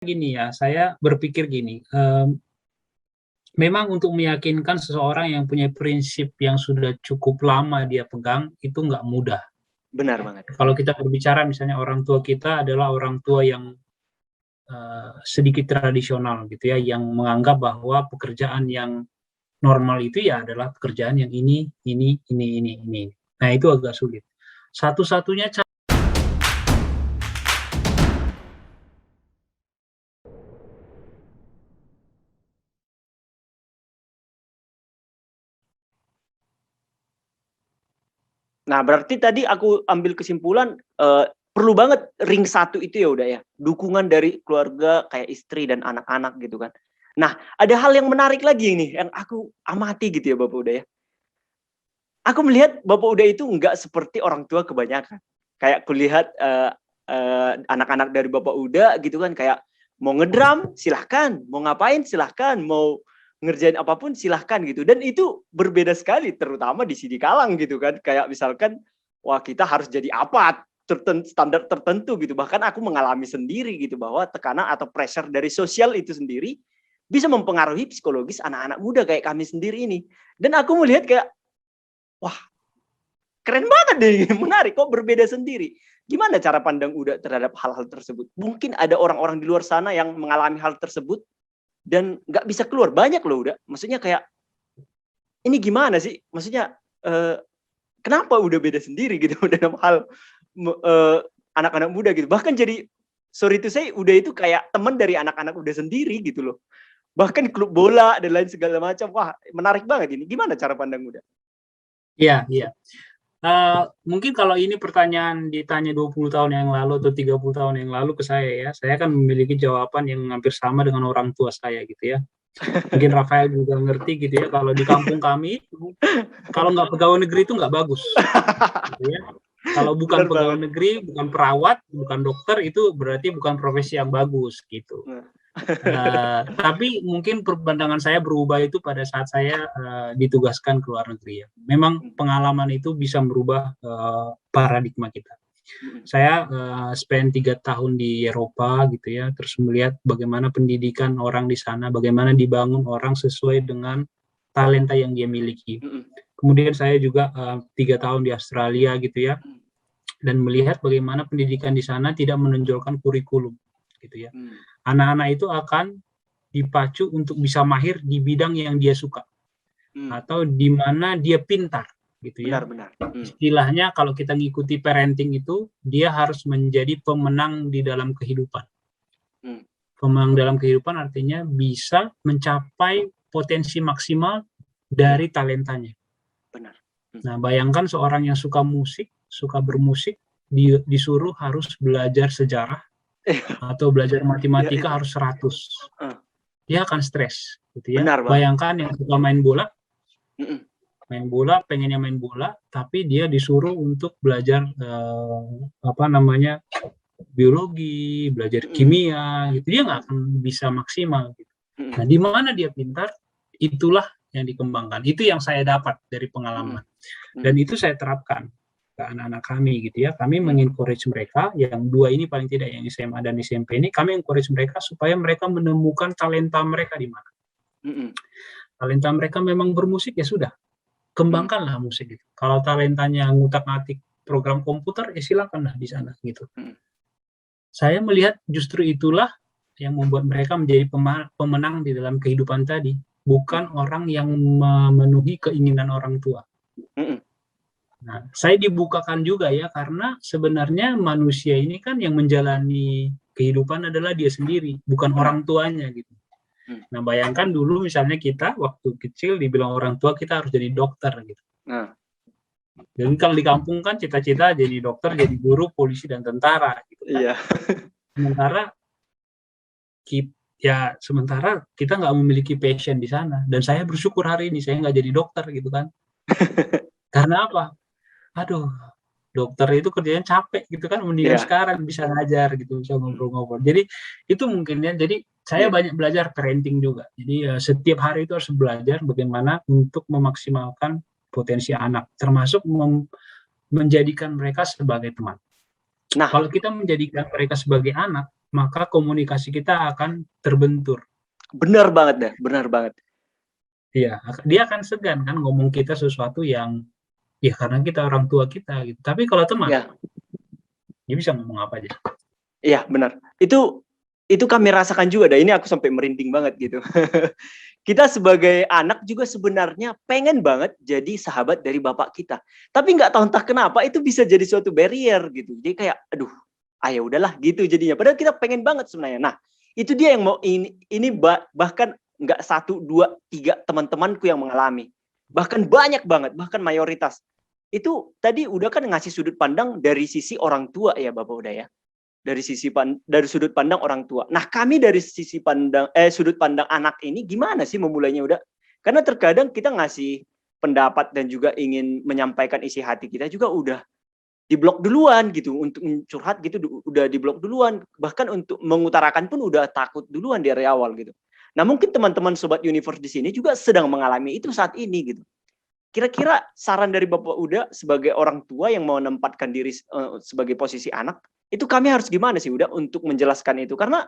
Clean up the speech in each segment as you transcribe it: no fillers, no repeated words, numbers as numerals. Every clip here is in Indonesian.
Gini ya, saya berpikir gini, memang untuk meyakinkan seseorang yang punya prinsip yang sudah cukup lama dia pegang, itu nggak mudah. Benar banget. Kalau kita berbicara misalnya orang tua kita adalah orang tua yang sedikit tradisional gitu ya, yang menganggap bahwa pekerjaan yang normal itu ya adalah pekerjaan yang ini. Nah itu agak sulit. Satu-satunya cara Nah, berarti tadi aku ambil kesimpulan, perlu banget ring 1 itu ya udah ya, dukungan dari keluarga kayak istri dan anak-anak gitu kan. Nah, ada hal yang menarik lagi ini yang aku amati gitu ya Bapak Uda ya. Aku melihat Bapak Uda itu enggak seperti orang tua kebanyakan. Kayak kulihat anak-anak dari Bapak Uda gitu kan, kayak mau ngedrum silahkan, mau ngapain silahkan, mau ngerjain apapun silahkan gitu. Dan itu berbeda sekali, terutama di Sidi Kalang gitu kan. Kayak misalkan, wah kita harus jadi apa, standar tertentu gitu. Bahkan aku mengalami sendiri gitu, bahwa tekanan atau pressure dari sosial itu sendiri bisa mempengaruhi psikologis anak-anak muda kayak kami sendiri ini. Dan aku melihat kayak, wah keren banget deh, menarik, kok berbeda sendiri. Gimana cara pandang Uda terhadap hal-hal tersebut? Mungkin ada orang-orang di luar sana yang mengalami hal tersebut dan nggak bisa keluar. Banyak loh Uda. Maksudnya kayak, ini gimana sih? Maksudnya, kenapa Uda beda sendiri gitu dalam hal anak-anak muda gitu. Bahkan jadi, sorry to say, Uda itu kayak teman dari anak-anak Uda sendiri gitu loh. Bahkan klub bola dan lain segala macam. Wah, menarik banget ini. Gimana cara pandang Uda? iya. Mungkin kalau ini pertanyaan ditanya 20 tahun yang lalu atau 30 tahun yang lalu ke saya ya, saya akan memiliki jawaban yang hampir sama dengan orang tua saya gitu ya. Mungkin Rafael juga ngerti gitu ya, kalau di kampung kami, kalau nggak pegawai negeri itu nggak bagus. Gitu ya. Kalau bukan pegawai negeri, bukan perawat, bukan dokter, itu berarti bukan profesi yang bagus gitu. Tapi mungkin pandangan saya berubah itu pada saat saya ditugaskan ke luar negeri ya. Memang pengalaman itu bisa merubah paradigma kita. Saya spend 3 tahun di Eropa gitu ya, terus melihat bagaimana pendidikan orang di sana, bagaimana dibangun orang sesuai dengan talenta yang dia miliki. Kemudian saya juga 3 tahun di Australia gitu ya, dan melihat bagaimana pendidikan di sana tidak menonjolkan kurikulum gitu ya. Anak-anak itu akan dipacu untuk bisa mahir di bidang yang dia suka atau di mana dia pintar gitu ya. Benar. Istilahnya kalau kita ngikuti parenting itu, dia harus menjadi pemenang di dalam kehidupan. Pemenang dalam kehidupan artinya bisa mencapai potensi maksimal dari talentanya. Benar. Nah, bayangkan seorang yang suka musik, suka bermusik, disuruh harus belajar sejarah atau belajar matematika harus 100. Dia akan stres gitu ya. Benar, Bang. Bayangkan yang suka main bola, pengennya main bola, tapi dia disuruh untuk belajar biologi, belajar kimia gitu, dia nggak akan bisa maksimal gitu. Nah, di mana dia pintar, itulah yang dikembangkan. Itu yang saya dapat dari pengalaman. Dan itu saya terapkan ke anak-anak kami gitu ya. Kami mengencourage mereka, yang 2 ini paling tidak, yang SMA dan SMP ini, kami encourage mereka supaya mereka menemukan talenta mereka di mana. Talenta mereka memang bermusik, ya sudah, kembangkanlah musik itu. Kalau talentanya ngutak-ngatik program komputer, ya silakanlah di sana gitu. Saya melihat justru itulah yang membuat mereka menjadi pemenang di dalam kehidupan tadi, bukan orang yang memenuhi keinginan orang tua. Nah, saya dibukakan juga ya, karena sebenarnya manusia ini kan yang menjalani kehidupan adalah dia sendiri, bukan orang tuanya gitu. Nah, bayangkan dulu misalnya kita waktu kecil dibilang orang tua kita harus jadi dokter gitu. Jadi kalau di kampung kan cita-cita jadi dokter, jadi guru, polisi, dan tentara gitu kan. Iya. Sementara kita nggak memiliki passion di sana. Dan saya bersyukur hari ini saya nggak jadi dokter gitu kan. Karena apa? Aduh, dokter itu kerjanya capek gitu kan, mendingan sekarang bisa ngajar gitu, bisa ngobrol-ngobrol. Jadi itu mungkin ya, jadi saya banyak belajar parenting juga. Jadi setiap hari itu harus belajar bagaimana untuk memaksimalkan potensi anak, termasuk menjadikan mereka sebagai teman. Nah, kalau kita menjadikan mereka sebagai anak, maka komunikasi kita akan terbentur. Benar banget dah, benar banget. Iya, dia akan segan kan ngomong kita sesuatu yang ya karena kita orang tua kita gitu. Tapi kalau teman, Ya, dia bisa ngomong apa aja. iya benar. Itu kami rasakan juga dah. Ini aku sampai merinding banget gitu. Kita sebagai anak juga sebenarnya pengen banget jadi sahabat dari bapak kita. Tapi nggak tahu entah kenapa itu bisa jadi suatu barrier gitu. Jadi kayak, aduh, ya udahlah gitu jadinya. Padahal kita pengen banget sebenarnya. Nah, itu dia yang mau ini bahkan nggak 1, 2, 3 teman-temanku yang mengalami. Bahkan banyak banget, bahkan mayoritas. Itu tadi udah kan ngasih sudut pandang dari sisi orang tua ya Bapak udah ya. Dari sudut pandang orang tua. Nah, kami dari sudut pandang anak ini gimana sih memulainya udah? Karena terkadang kita ngasih pendapat dan juga ingin menyampaikan isi hati kita juga udah diblok duluan gitu, untuk curhat gitu udah diblok duluan, bahkan untuk mengutarakan pun udah takut duluan dari awal gitu. Nah, mungkin teman-teman Sobat Universe di sini juga sedang mengalami itu saat ini gitu. Kira-kira saran dari Bapak Uda sebagai orang tua yang mau menempatkan diri sebagai posisi anak, itu kami harus gimana sih Uda untuk menjelaskan itu? Karena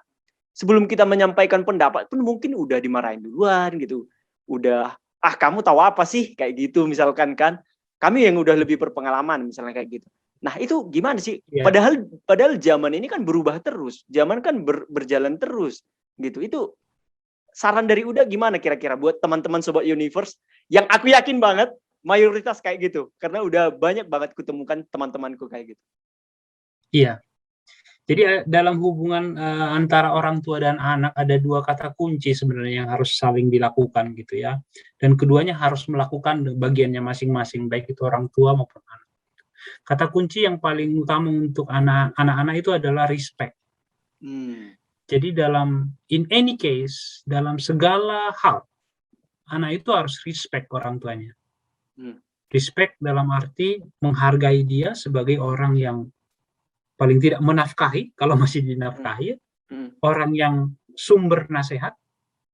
sebelum kita menyampaikan pendapat pun mungkin udah dimarahin duluan gitu. Udah, kamu tahu apa sih? Kayak gitu misalkan kan. Kami yang udah lebih berpengalaman misalnya kayak gitu. Nah, itu gimana sih? Ya, Padahal zaman ini kan berubah terus. Zaman kan berjalan terus gitu. Itu saran dari Uda gimana kira-kira buat teman-teman Sobat Universe yang aku yakin banget mayoritas kayak gitu. Karena udah banyak banget kutemukan teman-temanku kayak gitu. iya. Jadi dalam hubungan antara orang tua dan anak ada 2 kata kunci sebenarnya yang harus saling dilakukan gitu ya. Dan keduanya harus melakukan bagiannya masing-masing, baik itu orang tua maupun anak. Kata kunci yang paling utama untuk anak-anak itu adalah respect. Jadi in any case, dalam segala hal, anak itu harus respect orang tuanya. Respect dalam arti menghargai dia sebagai orang yang paling tidak menafkahi, kalau masih dinafkahi, orang yang sumber nasihat,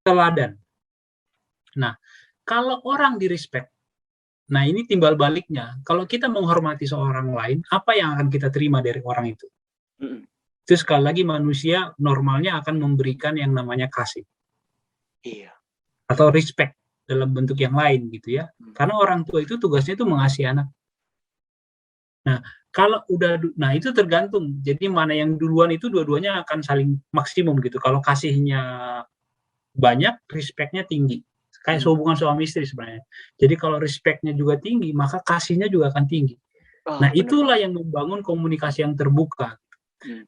teladan. Nah, kalau orang di-respect, nah ini timbal baliknya, kalau kita menghormati seorang lain, apa yang akan kita terima dari orang itu? Itu sekali lagi manusia normalnya akan memberikan yang namanya kasih. Iya. Atau respect dalam bentuk yang lain gitu ya. Karena orang tua itu tugasnya itu mengasihi anak. Nah, kalau nah itu tergantung. Jadi mana yang duluan itu dua-duanya akan saling maksimum gitu. Kalau kasihnya banyak, respect-nya tinggi. Kayak hubungan suami istri sebenarnya. Jadi kalau respect-nya juga tinggi, maka kasihnya juga akan tinggi. Nah, itulah yang membangun komunikasi yang terbuka.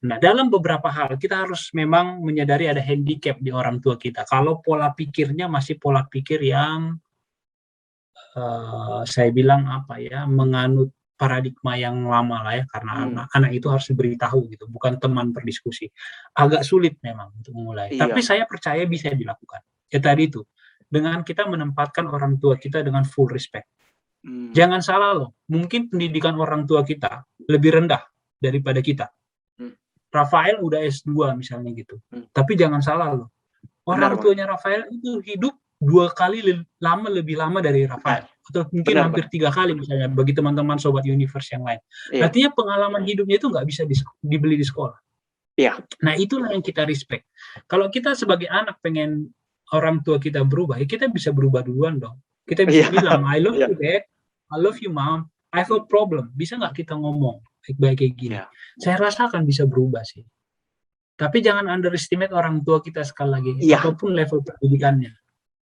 Nah, dalam beberapa hal kita harus memang menyadari ada handicap di orang tua kita. Kalau pola pikirnya masih pola pikir yang saya bilang menganut paradigma yang lama lah ya, karena anak itu harus diberitahu gitu, bukan teman berdiskusi. Agak sulit memang untuk memulai. Iya. Tapi saya percaya bisa dilakukan. Ya tadi itu, dengan kita menempatkan orang tua kita dengan full respect. Jangan salah loh, mungkin pendidikan orang tua kita lebih rendah daripada kita. Rafael udah S2 misalnya gitu. Tapi jangan salah loh, orang tuanya Rafael itu hidup 2 kali lebih lama dari Rafael. Atau mungkin hampir 3 kali misalnya bagi teman-teman Sobat Universe yang lain. Artinya pengalaman hidupnya itu nggak bisa dibeli di sekolah. Iya. Nah, itulah yang kita respect. Kalau kita sebagai anak pengen orang tua kita berubah, ya kita bisa berubah duluan dong. Kita bisa bilang, I love you dad, I love you mom, I have a problem. Bisa nggak kita ngomong baik-baik kayak gini? Saya rasa akan bisa berubah sih. Tapi jangan underestimate orang tua kita sekali lagi. Apapun level pendidikannya.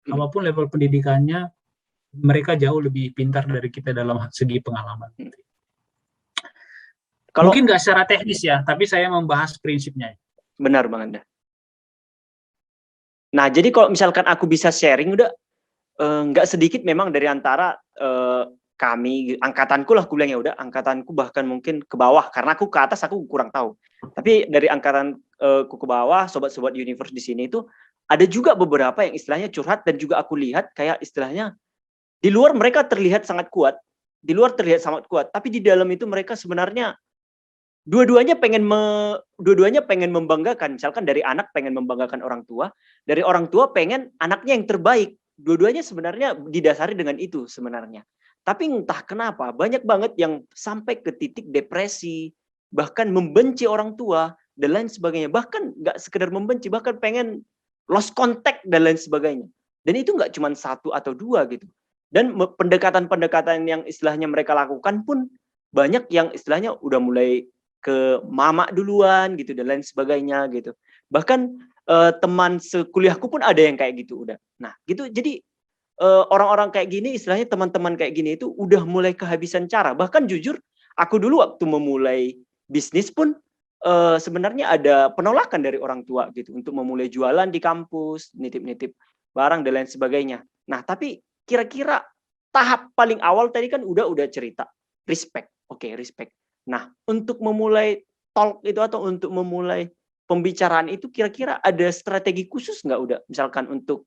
Apapun level pendidikannya, mereka jauh lebih pintar dari kita dalam segi pengalaman. Mungkin nggak secara teknis ya, tapi saya membahas prinsipnya. Benar banget. Nah, jadi kalau misalkan aku bisa sharing udah nggak sedikit memang dari antara kami, angkatanku lah aku bilang ya udah, angkatanku bahkan mungkin ke bawah, karena aku ke atas aku kurang tahu. Tapi dari angkatanku ke bawah, sobat-sobat Universe di sini itu ada juga beberapa yang istilahnya curhat, dan juga aku lihat kayak istilahnya di luar mereka terlihat sangat kuat, tapi di dalam itu mereka sebenarnya dua-duanya pengen membanggakan. Misalkan dari anak pengen membanggakan orang tua, dari orang tua pengen anaknya yang terbaik. Dua-duanya sebenarnya didasari dengan itu sebenarnya. Tapi entah kenapa banyak banget yang sampai ke titik depresi, bahkan membenci orang tua dan lain sebagainya. Bahkan nggak sekedar membenci, bahkan pengen lost contact dan lain sebagainya. Dan itu nggak cuma satu atau dua gitu. Dan pendekatan-pendekatan yang istilahnya mereka lakukan pun banyak yang istilahnya udah mulai ke mama duluan gitu dan lain sebagainya gitu. Bahkan teman sekuliahku pun ada yang kayak gitu udah. Nah gitu, jadi orang-orang kayak gini, istilahnya teman-teman kayak gini itu udah mulai kehabisan cara. Bahkan jujur, aku dulu waktu memulai bisnis pun sebenarnya ada penolakan dari orang tua gitu untuk memulai jualan di kampus, nitip-nitip barang dan lain sebagainya. Nah, tapi kira-kira tahap paling awal tadi kan udah cerita respect. Oke, respect. Nah, untuk memulai talk itu atau untuk memulai pembicaraan itu kira-kira ada strategi khusus nggak udah? Misalkan untuk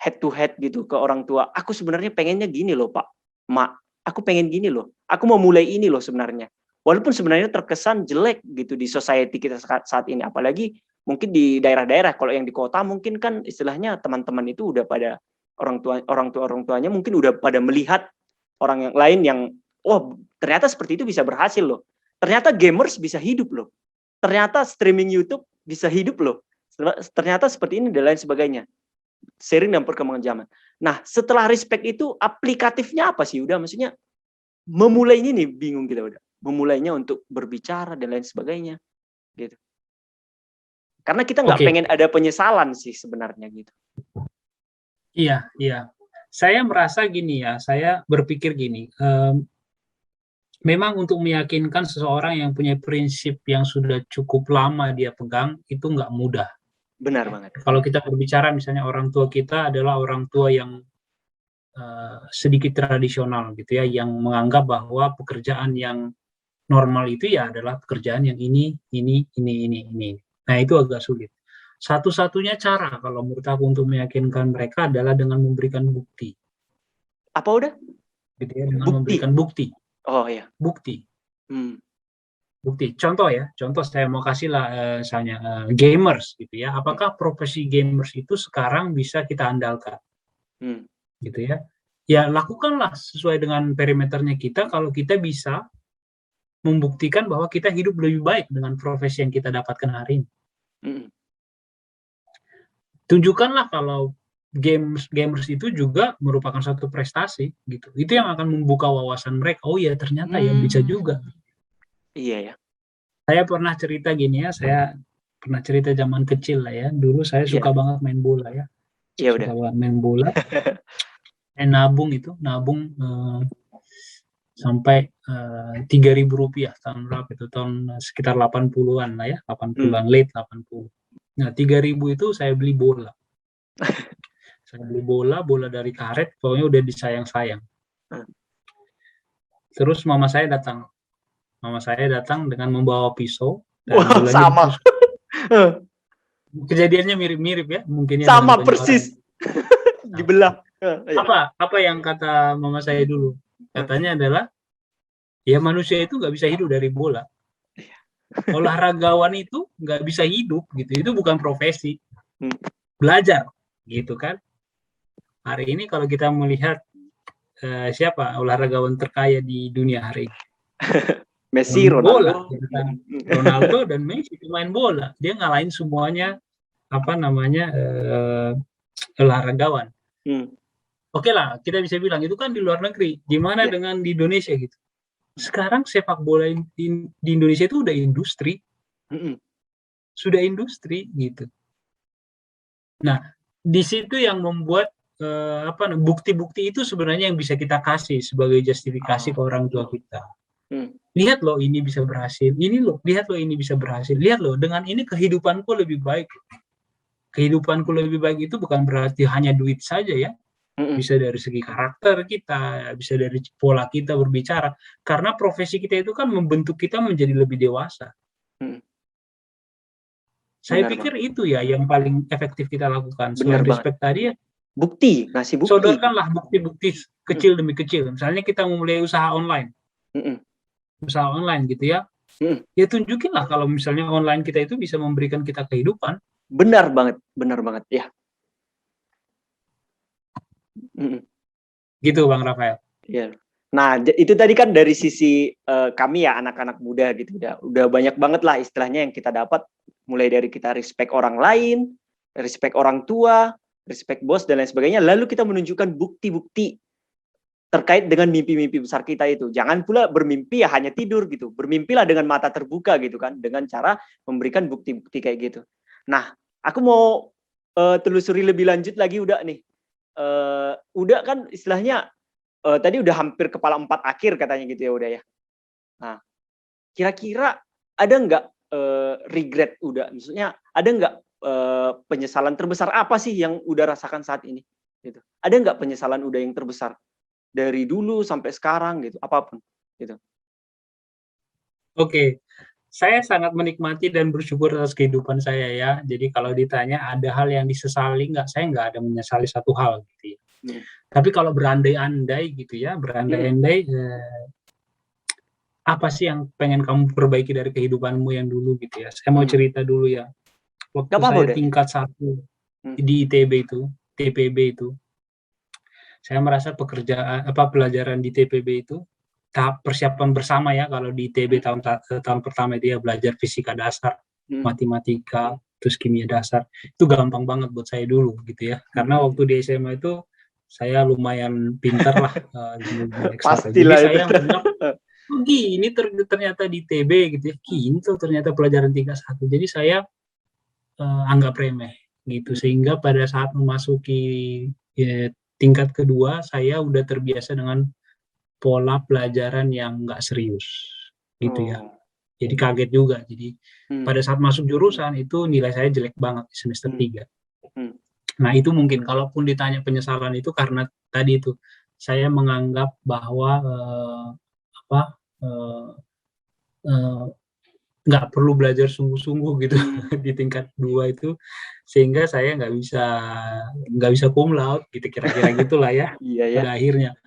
head to head gitu ke orang tua. Aku sebenarnya pengennya gini loh, Pak. Mak, aku pengen gini loh. Aku mau mulai ini loh sebenarnya. Walaupun sebenarnya terkesan jelek gitu di society kita saat ini. Apalagi mungkin di daerah-daerah. Kalau yang di kota mungkin kan istilahnya teman-teman itu udah pada orang tuanya mungkin udah pada melihat orang yang lain yang ternyata seperti itu bisa berhasil loh. Ternyata gamers bisa hidup loh. Ternyata streaming YouTube bisa hidup loh. Ternyata seperti ini dan lain sebagainya. Seiring dengan perkembangan zaman. Nah, setelah respect itu aplikatifnya apa sih? Udah maksudnya memulainya nih bingung kita udah. Memulainya untuk berbicara dan lain sebagainya gitu. Karena kita nggak pengen ada penyesalan sih sebenarnya gitu. Iya. Saya merasa gini ya, saya berpikir gini, memang untuk meyakinkan seseorang yang punya prinsip yang sudah cukup lama dia pegang, itu nggak mudah. Benar banget. Kalau kita berbicara misalnya orang tua kita adalah orang tua yang sedikit tradisional gitu ya, yang menganggap bahwa pekerjaan yang normal itu ya adalah pekerjaan yang ini. Nah, itu agak sulit. Satu-satunya cara kalau menurut aku untuk meyakinkan mereka adalah dengan memberikan bukti. Apa udah? Gitu ya, dengan memberikan bukti. Oh iya. Bukti. Bukti. Contoh saya mau kasih lah misalnya gamers gitu ya. Apakah profesi gamers itu sekarang bisa kita andalkan? Gitu ya. Ya lakukanlah sesuai dengan perimeternya kita kalau kita bisa membuktikan bahwa kita hidup lebih baik dengan profesi yang kita dapatkan hari ini. Tunjukkanlah kalau gamers itu juga merupakan satu prestasi gitu. Itu yang akan membuka wawasan mereka. Oh ya ternyata ya bisa juga. Iya ya. Saya pernah cerita gini ya, saya pernah cerita zaman kecil lah ya. Dulu saya suka banget main bola ya. Suka banget main bola. Nabung sampai 3.000 rupiah tahun berapa itu, tahun sekitar 80-an lah ya, 80-an, late 80. Nah 3.000 itu saya beli bola. Saya beli bola dari karet, pokoknya udah disayang-sayang. Terus mama saya datang dengan membawa pisau. Dan sama. Kejadiannya mirip-mirip ya, mungkin ya. Sama persis. Dibelah. Apa yang kata mama saya dulu? Katanya adalah, ya manusia itu nggak bisa hidup dari bola. Olahragawan itu nggak bisa hidup gitu. Itu bukan profesi. Belajar gitu kan. Hari ini kalau kita melihat siapa olahragawan terkaya di dunia hari ini? Messi, Ronaldo. Ronaldo dan Messi main bola. Dia ngalahin semuanya olahragawan. Oke lah, kita bisa bilang itu kan di luar negeri. Gimana dengan di Indonesia gitu? Sekarang sepak bola di Indonesia itu udah industri. Sudah industri gitu. Nah, di situ yang membuat bukti-bukti itu sebenarnya yang bisa kita kasih sebagai justifikasi ke orang tua kita. Lihat loh ini bisa berhasil. Lihat loh ini bisa berhasil. Lihat loh dengan ini kehidupanku lebih baik. Kehidupanku lebih baik itu bukan berarti hanya duit saja ya. Bisa dari segi karakter kita, bisa dari pola kita berbicara. Karena profesi kita itu kan membentuk kita menjadi lebih dewasa. Saya pikir itu ya yang paling efektif kita lakukan. Selain respect tadi ya, ngasih bukti. Sodorkanlah bukti-bukti kecil demi kecil. Misalnya kita memulai usaha online. Usaha online gitu ya. Ya tunjukinlah kalau misalnya online kita itu bisa memberikan kita kehidupan. Benar banget ya. Gitu Bang Rafael. Iya. Nah, itu tadi kan dari sisi kami ya anak-anak muda gitu, udah banyak banget lah istilahnya yang kita dapat, mulai dari kita respect orang lain, respect orang tua, respect bos dan lain sebagainya. Lalu kita menunjukkan bukti-bukti terkait dengan mimpi-mimpi besar kita itu. Jangan pula bermimpi ya hanya tidur gitu. Bermimpilah dengan mata terbuka gitu kan, dengan cara memberikan bukti-bukti kayak gitu. Nah, aku mau telusuri lebih lanjut lagi udah nih. Udah kan istilahnya tadi udah hampir kepala 4 akhir katanya gitu ya udah ya. Nah, kira-kira ada nggak regret udah? Maksudnya ada nggak penyesalan terbesar apa sih yang udah rasakan saat ini? Gitu. Ada nggak penyesalan udah yang terbesar dari dulu sampai sekarang gitu, apapun gitu? Oke, saya sangat menikmati dan bersyukur atas kehidupan saya ya. Jadi kalau ditanya ada hal yang disesali nggak, saya nggak ada menyesali satu hal gitu ya. Hmm. Tapi kalau berandai-andai gitu ya, berandai-andai apa sih yang pengen kamu perbaiki dari kehidupanmu yang dulu gitu ya. Saya mau cerita dulu ya. Waktu Gak apa-apa saya udah. tingkat 1 di ITB itu, TPB itu, saya merasa pelajaran di TPB itu tahap persiapan bersama ya. Kalau di ITB tahun pertama dia belajar fisika dasar, matematika, terus kimia dasar. Itu gampang banget buat saya dulu gitu ya. Karena waktu di SMA itu saya lumayan pinter lah Jadi saya menganggap gini ternyata di TB gitu ya. Gini tuh ternyata pelajaran tingkat 1. Jadi saya anggap remeh gitu. Sehingga pada saat memasuki tingkat kedua saya udah terbiasa dengan pola pelajaran yang nggak serius gitu ya. Jadi kaget juga. Jadi pada saat masuk jurusan itu nilai saya jelek banget di semester 3. Nah itu mungkin kalaupun ditanya penyesalan itu karena tadi itu saya menganggap bahwa nggak perlu belajar sungguh-sungguh gitu di tingkat 2 itu, sehingga saya nggak bisa cum laude gitu, kira-kira gitulah ya. Pada akhirnya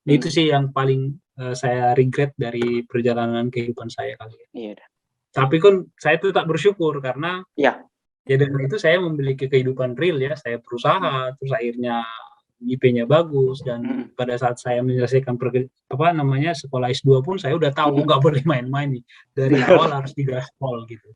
itu sih yang paling saya regret dari perjalanan kehidupan saya kali ya. Tapi kan saya tetap bersyukur karena ya dengan itu saya memiliki kehidupan real ya. Saya berusaha terus akhirnya IP-nya bagus dan pada saat saya menyelesaikan sekolah S2 pun saya udah tahu nggak boleh main-main nih. Dari awal harus digaspol gitu.